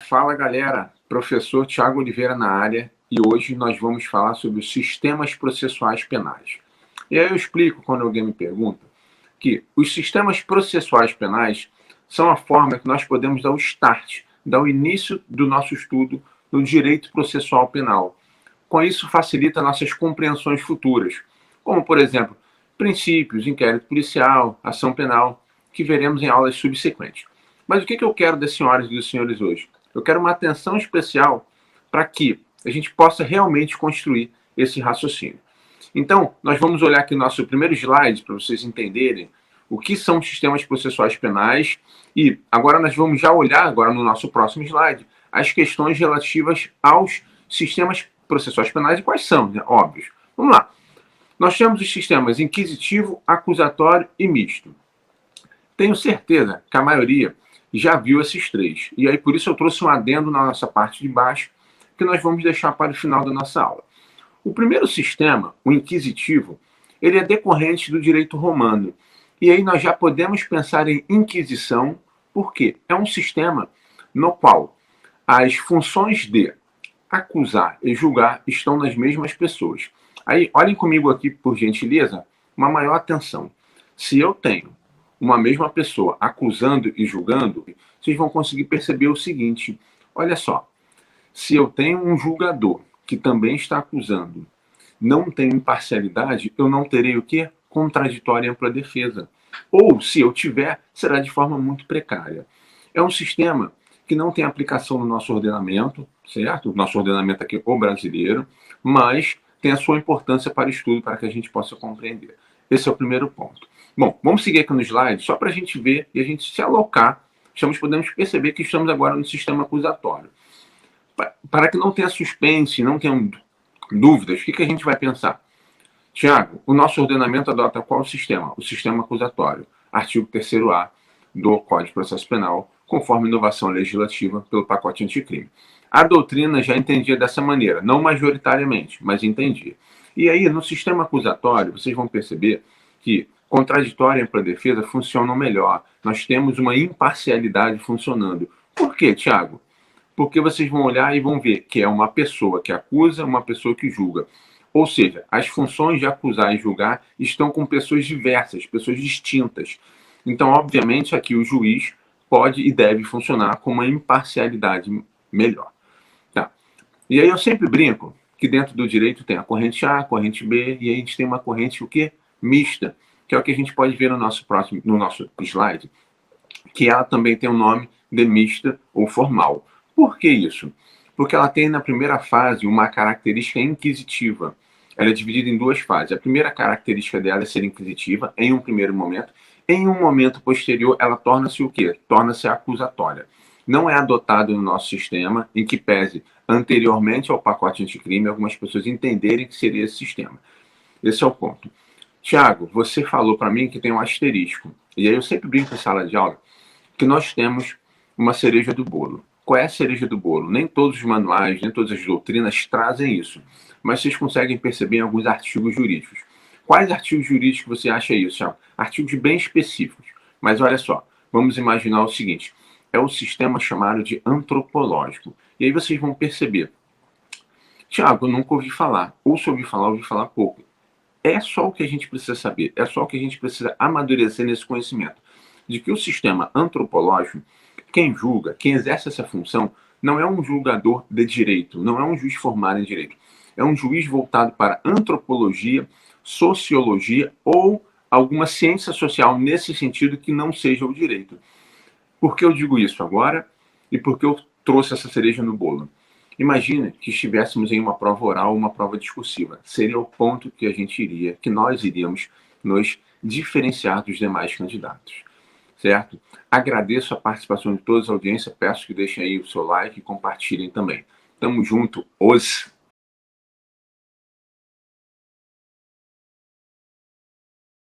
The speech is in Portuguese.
Fala galera, professor Tiago Oliveira na área e hoje nós vamos falar sobre os sistemas processuais penais. E aí eu explico quando alguém me pergunta que os sistemas processuais penais são a forma que nós podemos dar o start, dar o início do nosso estudo no direito processual penal. Com isso facilita nossas compreensões futuras, como por exemplo, princípios, inquérito policial, ação penal, que veremos em aulas subsequentes. Mas o que eu quero das senhoras e dos senhores hoje? Eu quero uma atenção especial para que a gente possa realmente construir esse raciocínio. Então, nós vamos olhar aqui no nosso primeiro slide para vocês entenderem o que são os sistemas processuais penais e agora nós vamos já olhar, agora no nosso próximo slide, as questões relativas aos sistemas processuais penais e quais são, né? Óbvios. Vamos lá. Nós temos os sistemas inquisitivo, acusatório e misto. Tenho certeza que a maioria já viu esses três. E aí, por isso, eu trouxe um adendo na nossa parte de baixo, que nós vamos deixar para o final da nossa aula. O primeiro sistema, o inquisitivo, ele é decorrente do direito romano. E aí nós já podemos pensar em inquisição, porque é um sistema no qual as funções de acusar e julgar estão nas mesmas pessoas. Aí, olhem comigo aqui, por gentileza, uma maior atenção. Se eu tenho uma mesma pessoa acusando e julgando, vocês vão conseguir perceber o seguinte: olha só, se eu tenho um julgador que também está acusando, não tem imparcialidade, eu não terei o quê? Contraditória e ampla defesa. Ou, se eu tiver, será de forma muito precária. É um sistema que não tem aplicação no nosso ordenamento, certo? O nosso ordenamento aqui, o brasileiro, mas tem a sua importância para o estudo, para que a gente possa compreender. Esse é o primeiro ponto. Bom, vamos seguir aqui no slide, só para a gente ver e a gente se alocar. Podemos perceber que estamos agora no sistema acusatório. Para que não tenha suspense, não tenham dúvidas, o que a gente vai pensar? Tiago, o nosso ordenamento adota qual sistema? O sistema acusatório. Artigo 3º-A do Código de Processo Penal, conforme inovação legislativa pelo pacote anticrime. A doutrina já entendia dessa maneira, não majoritariamente, mas entendia. E aí, no sistema acusatório, vocês vão perceber que contraditória e ampla defesa funcionam melhor. Nós temos uma imparcialidade funcionando. Por quê, Tiago? Porque vocês vão olhar e vão ver que é uma pessoa que acusa, uma pessoa que julga. Ou seja, as funções de acusar e julgar estão com pessoas diversas, pessoas distintas. Então, obviamente, aqui o juiz pode e deve funcionar com uma imparcialidade melhor. Tá. E aí eu sempre brinco que dentro do direito tem a corrente A, a corrente B, e aí a gente tem uma corrente o quê? Mista, que é o que a gente pode ver no nosso slide, que ela também tem o nome de mista ou formal. Por que isso? Porque ela tem na primeira fase uma característica inquisitiva. Ela é dividida em duas fases. A primeira característica dela é ser inquisitiva, em um primeiro momento. Em um momento posterior, ela torna-se o quê? Torna-se acusatória. Não é adotado no nosso sistema, em que pese anteriormente ao pacote anticrime, algumas pessoas entenderem que seria esse sistema. Esse é o ponto. Tiago, você falou para mim que tem um asterisco. E aí eu sempre brinco em sala de aula que nós temos uma cereja do bolo. Qual é a cereja do bolo? Nem todos os manuais, nem todas as doutrinas trazem isso. Mas vocês conseguem perceber em alguns artigos jurídicos. Quais artigos jurídicos você acha isso, Tiago? Artigos bem específicos. Mas olha só, vamos imaginar o seguinte. É o sistema chamado de antropológico. E aí vocês vão perceber. Tiago, eu nunca ouvi falar. Ou se ouvi falar pouco. É só o que a gente precisa saber. É só o que a gente precisa amadurecer nesse conhecimento. De que o sistema antropológico, quem julga, quem exerce essa função, não é um julgador de direito, não é um juiz formado em direito. É um juiz voltado para antropologia, sociologia ou alguma ciência social nesse sentido que não seja o direito. Por que eu digo isso agora e por que eu trouxe essa cereja no bolo? Imagine que estivéssemos em uma prova oral ou uma prova discursiva. Seria o ponto que nós iríamos nos diferenciar dos demais candidatos. Certo? Agradeço a participação de todos, a audiência. Peço que deixem aí o seu like e compartilhem também. Tamo junto, os